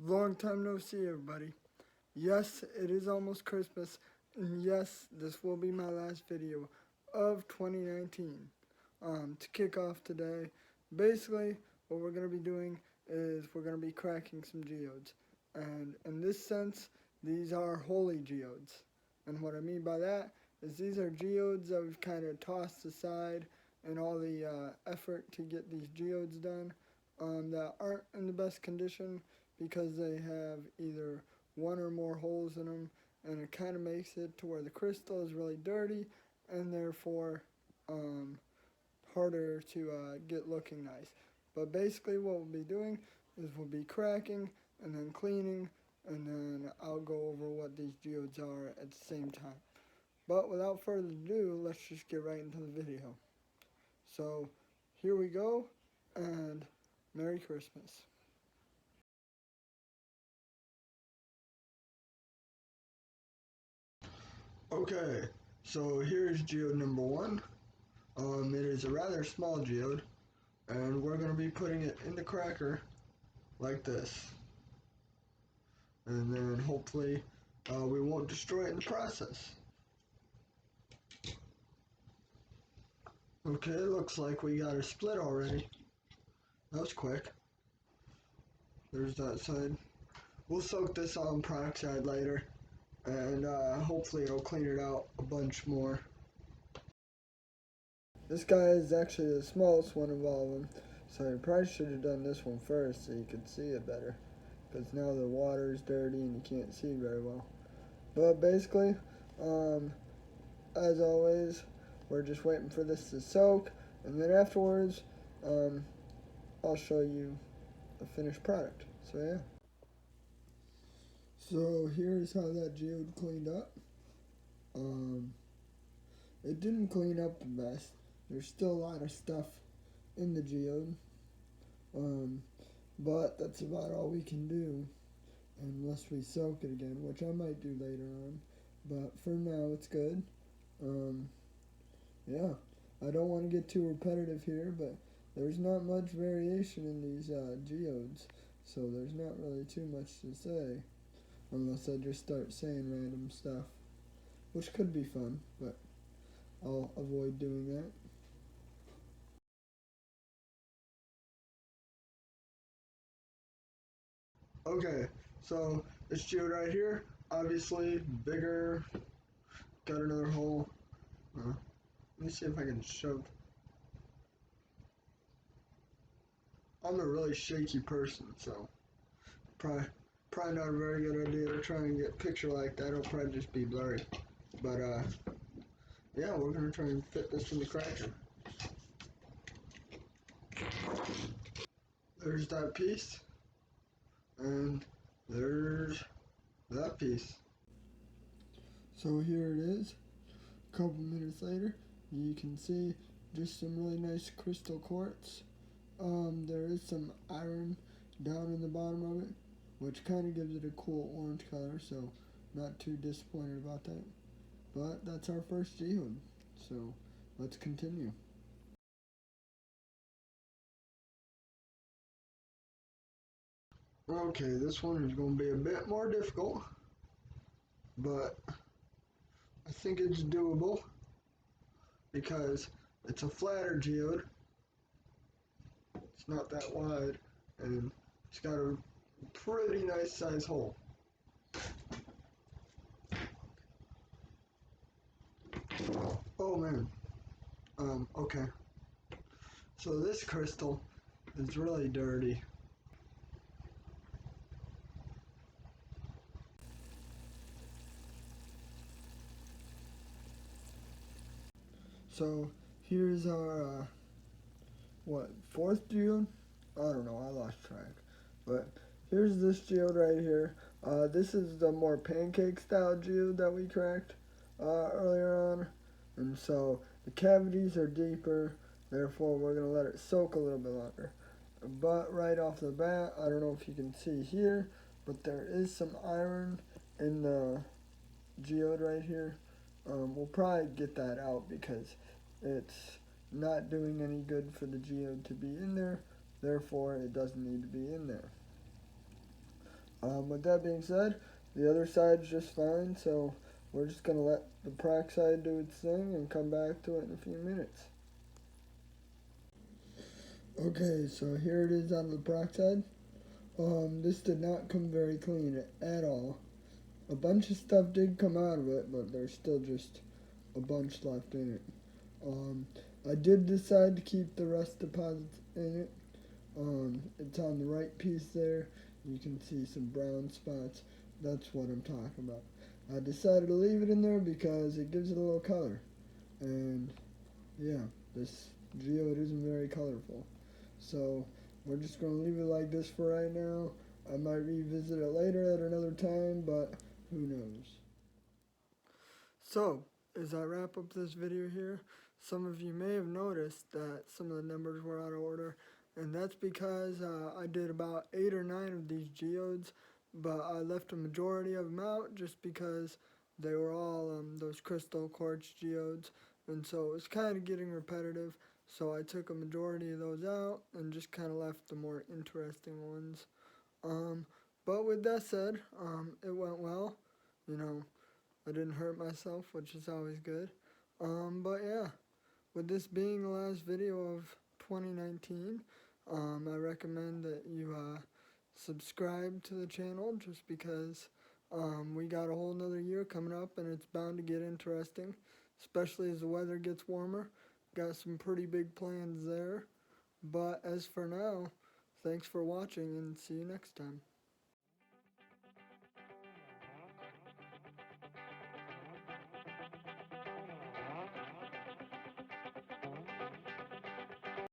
Long time no see, everybody. Yes, it is almost Christmas, and yes, this will be my last video of 2019. To kick off today, basically, what we're going to be doing is we're going to be cracking some geodes. And in this sense, these are holy geodes. And what I mean by that is these are geodes that we've kind of tossed aside in all the effort to get these geodes done that aren't in the best condition because they have either one or more holes in them, and it kind of makes it to where the crystal is really dirty and therefore harder to get looking nice. But basically what we'll be doing is we'll be cracking and then cleaning, and then I'll go over what these geodes are at the same time. But without further ado, let's just get right into the video. So here we go, and Merry Christmas. Okay, so here's geode number one. It is a rather small geode, and we're going to be putting it in the cracker like this. And then hopefully we won't destroy it in the process. Okay, looks like we got a split already. That was quick. There's that side. We'll soak this on peroxide later, and hopefully it'll clean it out a bunch more. This guy is actually the smallest one of all of them, so I probably should have done this one first so you could see it better, because now the water is dirty and you can't see very well. But basically, as always, we're just waiting for this to soak, and then afterwards, I'll show you the finished product. So yeah. So here's how that geode cleaned up. It didn't clean up the best. There's still a lot of stuff in the geode. But that's about all we can do unless we soak it again, which I might do later on. But for now, it's good. Yeah, I don't want to get too repetitive here, but there's not much variation in these geodes, so there's not really too much to say, unless I just start saying random stuff, which could be fun, but I'll avoid doing that. Okay, so this geode right here, obviously bigger, got another hole. Let me see if I can shove. I'm a really shaky person, so probably not a very good idea to try and get a picture like that. It'll probably just be blurry. But yeah, we're gonna try and fit this in the cracker. There's that piece, and there's that piece. So here it is. A couple minutes later, you can see just some really nice crystal quartz. There is some iron down in the bottom of it, which kind of gives it a cool orange color, so not too disappointed about that. But that's our first geode, so let's continue. Okay, this one is going to be a bit more difficult, but I think it's doable because it's a flatter geode. It's not that wide, and it's got a pretty nice size hole. Oh man. Okay. So this crystal is really dirty. So here's our fourth geode? I don't know, I lost track. But here's this geode right here. This is the more pancake style geode that we cracked earlier on. And so the cavities are deeper, therefore we're going to let it soak a little bit longer. But right off the bat, I don't know if you can see here, but there is some iron in the geode right here. We'll probably get that out because it's not doing any good for the geode to be in there, therefore it doesn't need to be in there. With that being said, the other side's just fine, so we're just going to let the peroxide do its thing and come back to it in a few minutes. Okay, so here it is on the peroxide. This did not come very clean at all. A bunch of stuff did come out of it, but there's still just a bunch left in it. I did decide to keep the rust deposits in it. It's on the right piece there. You can see some brown spots. That's what I'm talking about. I decided to leave it in there because it gives it a little color. And yeah, this geode isn't very colorful. So we're just going to leave it like this for right now. I might revisit it later at another time, but who knows. So, as I wrap up this video here, some of you may have noticed that some of the numbers were out of order, and that's because I did about 8 or 9 of these geodes, but I left a majority of them out just because they were all those crystal quartz geodes, and so it was kind of getting repetitive, so I took a majority of those out and just kind of left the more interesting ones. But with that said, it went well. You know, I didn't hurt myself, which is always good. But yeah, with this being the last video of 2019, I recommend that you subscribe to the channel just because we got a whole nother year coming up and it's bound to get interesting, especially as the weather gets warmer. Got some pretty big plans there. But as for now, thanks for watching and see you next time.